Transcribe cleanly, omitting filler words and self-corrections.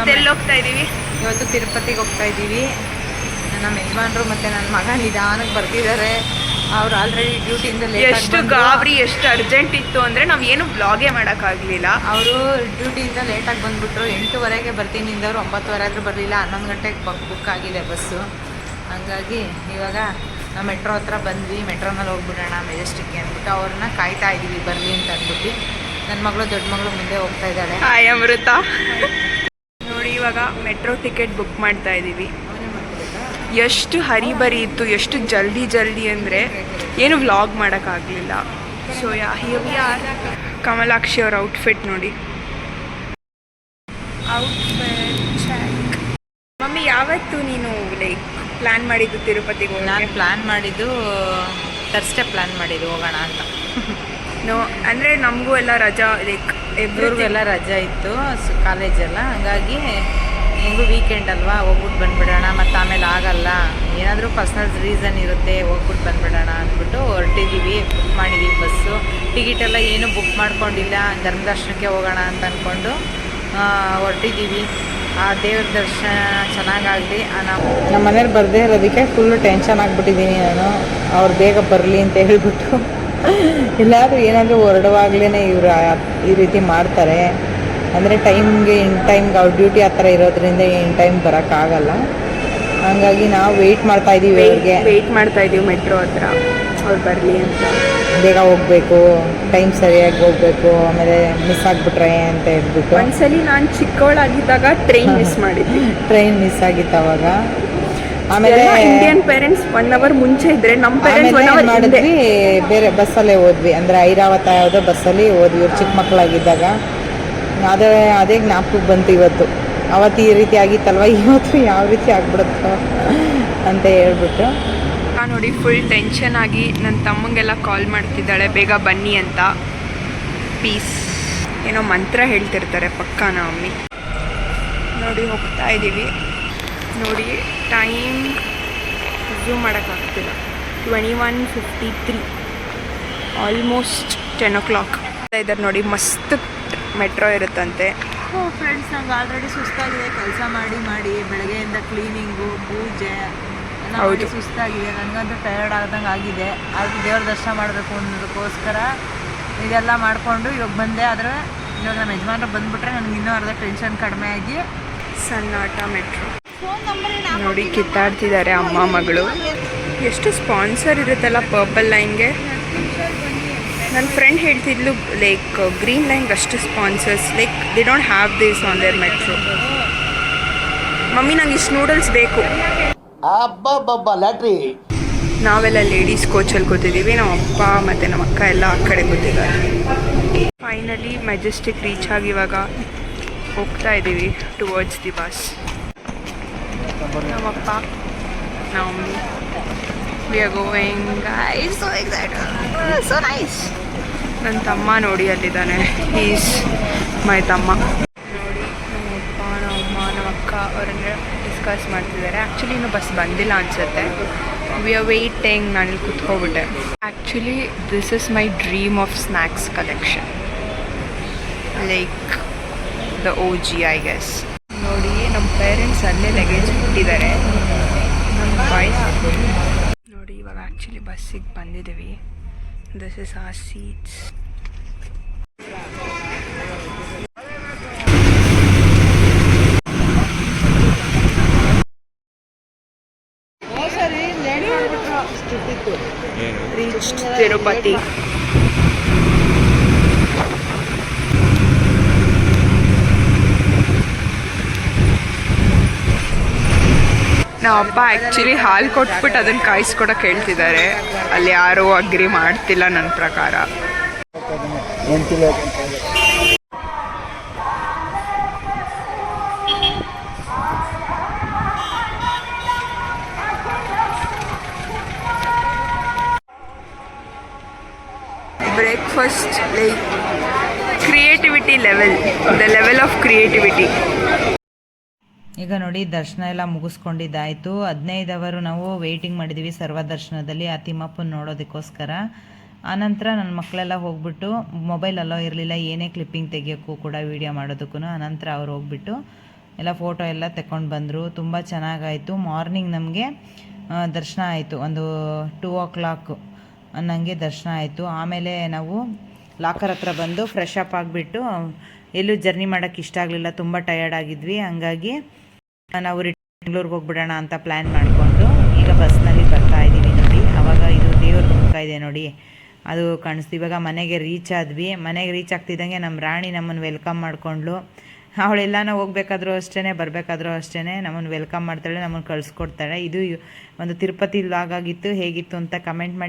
ಇವತ್ತು ಎಲ್ಲಿ ಹೋಗ್ತಾ ಇದ್ದೀವಿ? ಇವತ್ತು ತಿರುಪತಿಗೆ ಹೋಗ್ತಾ ಇದ್ದೀವಿ. ನಮ್ಮ ಯಜಮಾನ್ರು ಮತ್ತು ನನ್ನ ಮಗ ನಿಧಾನಕ್ಕೆ ಬರ್ತಿದ್ದಾರೆ. ಅವ್ರು ಆಲ್ರೆಡಿ ಡ್ಯೂಟಿಯಿಂದ ಎಷ್ಟು ಗಾಬರಿ, ಎಷ್ಟು ಅರ್ಜೆಂಟ್ ಇತ್ತು ಅಂದರೆ ನಾವು ಏನು ಬ್ಲಾಗೇ ಮಾಡೋಕ್ಕಾಗಲಿಲ್ಲ. ಅವರು ಡ್ಯೂಟಿಯಿಂದ ಲೇಟಾಗಿ ಬಂದುಬಿಟ್ರು. 8:15ಗೆ ಬರ್ತೀನಿ ಅಂದವರು 9:15 ಆದರೂ ಬರಲಿಲ್ಲ. 11 ಗಂಟೆಗೆ ಬುಕ್ ಆಗಿದೆ ಬಸ್ಸು. ಹಾಗಾಗಿ ಇವಾಗ ನಾವು ಮೆಟ್ರೋ ಹತ್ರ ಬಂದ್ವಿ. ಮೆಟ್ರೋನಲ್ಲಿ ಹೋಗ್ಬಿಡೋಣ ಮೆಜೆಸ್ಟಿಕ್ಗೆ ಅಂದ್ಬಿಟ್ಟು ಅವ್ರನ್ನ ಕಾಯ್ತಾ ಇದ್ದೀವಿ ಬರಲಿ ಅಂತ ಅಂದ್ಬಿಟ್ಟು. ನನ್ನ ಮಗಳು ದೊಡ್ಡ ಮಗಳು ಮುಂದೆ ಹೋಗ್ತಾ ಇದ್ದಾಳೆ. ಹಾಯ್ ಅಮೃತ. ನೋಡಿ ಇವಾಗ ಮೆಟ್ರೋ ಟಿಕೆಟ್ ಬುಕ್ ಮಾಡ್ತಾ ಇದ್ದೀವಿ. ಎಷ್ಟು ಹರಿಬರಿ ಇತ್ತು, ಎಷ್ಟು ಜಲ್ದಿ ಅಂದರೆ ಏನು ವ್ಲಾಗ್ ಮಾಡೋಕ್ಕಾಗಲಿಲ್ಲ. So here we are. Kamalakshi ಅವ್ರ ಔಟ್ಫಿಟ್ ನೋಡಿ. Outfit check. ಮಮ್ಮಿ ಯಾವತ್ತು ನೀನು ಲೈಕ್ ಪ್ಲ್ಯಾನ್ ಮಾಡಿದ್ದು ತಿರುಪತಿಗೆ ಹೋಗಿ? ನಾನು ಪ್ಲ್ಯಾನ್ ಮಾಡಿದ್ದು ಥರ್ಸ್ಡೇ ಪ್ಲ್ಯಾನ್ ಮಾಡಿದ್ದು ಹೋಗೋಣ ಅಂತ. ನೋ ಅಂದರೆ ನಮಗೂ ಎಲ್ಲ ರಜಾ, ಲೈಕ್ ಇಬ್ಬರಿಗೂ ಎಲ್ಲ ರಜಾ ಇತ್ತು ಕಾಲೇಜೆಲ್ಲ. ಹಂಗಾಗಿ ಹೆಂಗೂ ವೀಕೆಂಡ್ ಅಲ್ವಾ, ಹೋಗ್ಬಿಟ್ಟು ಬಂದುಬಿಡೋಣ. ಮತ್ತು ಆಮೇಲೆ ಆಗಲ್ಲ, ಏನಾದರೂ ಪರ್ಸ್ನಲ್ ರೀಸನ್ ಇರುತ್ತೆ, ಹೋಗ್ಬಿಟ್ಟು ಬಂದುಬಿಡೋಣ ಅಂದ್ಬಿಟ್ಟು ಹೊರಟಿದ್ದೀವಿ. ಬುಕ್ ಮಾಡಿದ್ದೀವಿ ಬಸ್ಸು. ಟಿಕೆಟೆಲ್ಲ ಏನೂ ಬುಕ್ ಮಾಡ್ಕೊಂಡಿಲ್ಲ. ಧರ್ಮದರ್ಶನಕ್ಕೆ ಹೋಗೋಣ ಅಂತ ಅಂದ್ಕೊಂಡು ಹೊರಟಿದ್ದೀವಿ. ಆ ದೇವ್ರ ದರ್ಶನ ಚೆನ್ನಾಗಾಗಲಿ. ನಮ್ಮ ಮನೇಲಿ ಬರದೇ ಇರೋದಕ್ಕೆ ಫುಲ್ಲು ಟೆನ್ಷನ್ ಆಗಿಬಿಟ್ಟಿದ್ದೀನಿ ನಾನು. ಅವ್ರು ಬೇಗ ಬರಲಿ ಅಂತ ಹೇಳಿಬಿಟ್ಟು. ಎಲ್ಲಾದರೂ ಏನಾದರೂ ಹೊರಡುವಾಗಲೇ ಇವರು ಈ ರೀತಿ ಮಾಡ್ತಾರೆ. ಅಂದರೆ ಟೈಮ್ಗೆ ಅವ್ರ ಡ್ಯೂಟಿ ಆ ಥರ ಇರೋದ್ರಿಂದ ಟೈಮ್ ಬರೋಕ್ಕಾಗಲ್ಲ. ಹಾಗಾಗಿ ನಾವು ವೆಯ್ಟ್ ಮಾಡ್ತಾಯಿದ್ದೀವಿ. ಅವ್ರಿಗೆ ವೆಯ್ಟ್ ಮಾಡ್ತಾಯಿದ್ದೀವಿ ಮೆಟ್ರೋ ಹತ್ರ ಅವ್ರು ಬರಲಿ ಅಂತ. ಬೇಗ ಹೋಗಬೇಕು, ಟೈಮ್ ಸರಿಯಾಗಿ ಹೋಗಬೇಕು, ಆಮೇಲೆ ಮಿಸ್ ಆಗಿಬಿಟ್ರೆ ಅಂತ ಹೇಳ್ಬಿಟ್ಟು. ಒಂದ್ಸಲಿ ನಾನು ಚಿಕ್ಕವಳಾಗಿದ್ದಾಗ ಟ್ರೈನ್ ಮಿಸ್ ಮಾಡಿದ್ವಿ. ಟ್ರೈನ್ ಮಿಸ್ ಆಗಿತ್ತು ಅವಾಗ. ಆಮೇಲೆ ಇಂಡಿಯನ್ ಪೇರೆಂಟ್ಸ್ 1 hour ಮುಂಚೆ ಇದ್ದರೆ ನಮ್ಮ ಪೇರೆಂಟ್ಸ್ 1 hour ಮಾಡಿದ್ವಿ. ಬೇರೆ ಬಸ್ಸಲ್ಲೇ ಹೋದ್ವಿ, ಅಂದರೆ ಐರಾವತ ಯಾವುದೋ ಬಸ್ಸಲ್ಲಿ ಹೋದ್ವಿ ಇವ್ರು ಚಿಕ್ಕ ಮಕ್ಕಳಾಗಿದ್ದಾಗ. ಅದೇ ಜ್ಞಾಪಕಕ್ಕೆ ಬಂತು ಇವತ್ತು. ಅವತ್ತು ಈ ರೀತಿ ಆಗಿತ್ತಲ್ವ, ಇವತ್ತು ಯಾವ ರೀತಿ ಆಗ್ಬಿಡುತ್ತೋ ಅಂತ ಹೇಳ್ಬಿಟ್ಟು. ನೋಡಿ ಫುಲ್ ಟೆನ್ಷನ್ ಆಗಿ ನನ್ನ ತಮ್ಮಂಗೆಲ್ಲ ಕಾಲ್ ಮಾಡ್ತಿದ್ದಾಳೆ ಬೇಗ ಬನ್ನಿ ಅಂತ. ಪೀಸ್ ಏನೋ ಮಂತ್ರ ಹೇಳ್ತಿರ್ತಾರೆ ಪಕ್ಕ ಮಮ್ಮಿ. ನೋಡಿ ಹೋಗ್ತಾ ಇದ್ದೀವಿ. ನೋಡಿ ಟೈಮ್ ಝೂಮ್ ಮಾಡೋಕ್ಕಾಗ್ತಿಲ್ಲ. 21:53, ಆಲ್ಮೋಸ್ಟ್ 10 o'clock ಇದ್ದಾರೆ. ನೋಡಿ ಮಸ್ತ್ ಮೆಟ್ರೋ ಇರುತ್ತಂತೆ. ಫ್ರೆಂಡ್ಸ್, ನಂಗೆ ಆಲ್ರೆಡಿ ಸುಸ್ತಾಗಿದೆ. ಕೆಲಸ ಮಾಡಿ ಬೆಳಗ್ಗೆಯಿಂದ ಕ್ಲೀನಿಂಗು, ಪೂಜೆ ಹೌದು, ಸುಸ್ತಾಗಿದೆ. ನನಗಂತೂ ಟಯರ್ಡ್ ಆದಂಗೆ ಆಗಿದೆ. ಅದು ದೇವ್ರ ದರ್ಶನ ಮಾಡಬೇಕು ಅನ್ನೋದಕ್ಕೋಸ್ಕರ ಇದೆಲ್ಲ ಮಾಡಿಕೊಂಡು ಇವಾಗ ಬಂದೆ. ಆದರೆ ಇವಾಗ ನಮ್ಮ ಯಜಮಾನ್ರು ಬಂದುಬಿಟ್ರೆ ನನಗೆ ಇನ್ನೂ ಅರ್ಧ ಟೆನ್ಷನ್ ಕಡಿಮೆ ಆಗಿ ಸಣ್ಣಾಟ ಮೆಟ್ರೋ. ನೋಡಿ ಕಿತ್ತಾಡ್ತಿದ್ದಾರೆ ಅಮ್ಮ ಮಗಳು. ಎಷ್ಟು ಸ್ಪಾನ್ಸರ್ ಇರುತ್ತಲ್ಲ ಪರ್ಪಲ್ ಲೈನ್ಗೆ. ನನ್ನ ಫ್ರೆಂಡ್ ಹೇಳ್ತಿದ್ಲು ಲೈಕ್ ಗ್ರೀನ್ ಲೈನ್ಗೆ ಅಷ್ಟು sponsors, like they don't have this on there metro. Mummy ನಂಗೆ ಇಷ್ಟು ನೂಡಲ್ಸ್ ಬೇಕು. ನಾವೆಲ್ಲ ಲೇಡೀಸ್ ಕೋಚಲ್ಲಿ ಕೂತಿದ್ದೀವಿ. ನಮ್ಮ ಅಪ್ಪ ಮತ್ತು ನಮ್ಮ ಅಕ್ಕ ಎಲ್ಲ ಆ ಕಡೆ ಕೂತಿದ್ದಾರೆ. ಫೈನಲಿ ಮೆಜೆಸ್ಟಿಕ್ ರೀಚ್ ಆಗಿ ಇವಾಗ ಹೋಗ್ತಾ ಇದ್ದೀವಿ ಟುವರ್ಡ್ಸ್ ದಿ ಬಸ್. ನಮ್ಮಪ್ಪ, ನಮ್ಮ we are going guys, so excited, so nice. ನನ್ನ ತಮ್ಮ ನೋಡಿ ಅಲ್ಲಿದ್ದಾನೆ, ಈಸ್ ಮೈ ತಮ್ಮ. ನೋಡಿ ನಮ್ಮಪ್ಪ, ನಮ್ಮಮ್ಮ, ನಮ್ಮ ಅಕ್ಕ ಅವರನ್ನೇ ಡಿಸ್ಕಸ್ ಮಾಡ್ತಿದ್ದಾರೆ. ಆ್ಯಕ್ಚುಲಿ ಇನ್ನೂ ಬಸ್ ಬಂದಿಲ್ಲ ಅನಿಸುತ್ತೆ. We are waiting. ನಾನಿಲ್ಲಿ ಕೂತ್ಕೊಬಿಟ್ಟೆ. Actually this is my dream of snacks collection, like the OG I guess. ನೋಡಿ ನಮ್ಮ ಪೇರೆಂಟ್ಸ್ ಅಲ್ಲೇ ಲಗೇಜ್ ಬಿಟ್ಟಿದ್ದಾರೆ. ನಮ್ಮ ಬಾಯ್ಸ್ ನೋಡಿ ಇವಾಗ ಆ್ಯಕ್ಚುಲಿ ಬಸ್ಸಿಗೆ ಬಂದಿದ್ದೀವಿ. This is our seats. Reached Tirupati. ನಮ್ಮಪ್ಪ ಆ್ಯಕ್ಚುಲಿ ಹಾಲು ಕೊಟ್ಬಿಟ್ಟು ಅದನ್ನು ಕಾಯಿಸ್ಕೊಡೋಕೆ ಹೇಳ್ತಿದ್ದಾರೆ. ಅಲ್ಲಿ ಯಾರೂ ಅಗ್ರಿ ಮಾಡ್ತಿಲ್ಲ ನನ್ನ ಪ್ರಕಾರ. Breakfast like creativity level, the level of creativity. ಈಗ ನೋಡಿ ದರ್ಶನ ಎಲ್ಲ ಮುಗಿಸ್ಕೊಂಡಿದ್ದಾಯಿತು. 15 ಅವರು ನಾವು ವೆಯ್ಟಿಂಗ್ ಮಾಡಿದ್ದೀವಿ ಸರ್ವದರ್ಶನದಲ್ಲಿ ಆ ತಿಮ್ಮಪ್ಪನ ನೋಡೋದಕ್ಕೋಸ್ಕರ. ಆನಂತರ ನನ್ನ ಮಕ್ಕಳೆಲ್ಲ ಹೋಗ್ಬಿಟ್ಟು, ಮೊಬೈಲ್ ಅಲ್ಲೋ ಇರಲಿಲ್ಲ ಏನೇ ಕ್ಲಿಪ್ಪಿಂಗ್ ತೆಗಿಯೋಕ್ಕೂ ಕೂಡ ವೀಡಿಯೋ ಮಾಡೋದಕ್ಕೂ. ಆನಂತರ ಅವ್ರು ಹೋಗ್ಬಿಟ್ಟು ಎಲ್ಲ ಫೋಟೋ ಎಲ್ಲ ತಗೊಂಡು ಬಂದರು. ತುಂಬ ಚೆನ್ನಾಗಾಯಿತು. ಮಾರ್ನಿಂಗ್ ನಮಗೆ ದರ್ಶನ ಆಯಿತು, ಒಂದು 2 o'clock ಅನ್ನಂಗೆ ದರ್ಶನ ಆಯಿತು. ಆಮೇಲೆ ನಾವು ಲಾಕರ್ ಹತ್ರ ಬಂದು ಫ್ರೆಶ್ ಅಪ್ ಆಗಿಬಿಟ್ಟು, ಎಲ್ಲೂ ಜರ್ನಿ ಮಾಡೋಕ್ಕೆ ಇಷ್ಟ ಆಗಲಿಲ್ಲ, ತುಂಬ ಟಯರ್ಡ್ ಆಗಿದ್ವಿ. ಹಂಗಾಗಿ ನಾವು ಬೆಂಗಳೂರಿಗೆ ಹೋಗ್ಬಿಡೋಣ ಅಂತ ಪ್ಲ್ಯಾನ್ ಮಾಡಿಕೊಂಡು ಈಗ ಬಸ್ನಲ್ಲಿ ಬರ್ತಾ ಇದ್ದೀವಿ ನೋಡಿ. ಆವಾಗ ಇದು ದೇವ್ರ ಮುಖ ಇದೆ ನೋಡಿ, ಅದು ಕಾಣಿಸ್ತು. ಇವಾಗ ಮನೆಗೆ ರೀಚ್ ಆದ್ವಿ. ಮನೆಗೆ ರೀಚ್ ಆಗ್ತಿದ್ದಂಗೆ ನಮ್ಮ ರಾಣಿ ನಮ್ಮನ್ನು ವೆಲ್ಕಮ್ ಮಾಡಿಕೊಂಡ್ಳು. ಅವಳೆಲ್ಲನೂ ಹೋಗ್ಬೇಕಾದ್ರೂ ಅಷ್ಟೇ, ಬರಬೇಕಾದ್ರೂ ಅಷ್ಟೇ ನಮ್ಮನ್ನು ವೆಲ್ಕಮ್ ಮಾಡ್ತಾಳೆ, ನಮ್ಮನ್ನು ಕಳಿಸ್ಕೊಡ್ತಾಳೆ. ಇದು ಒಂದು ತಿರುಪತಿ ವ್ಲಾಗ್ ಆಗಿತ್ತು. ಹೇಗಿತ್ತು ಅಂತ ಕಮೆಂಟ್ ಮಾಡಿ.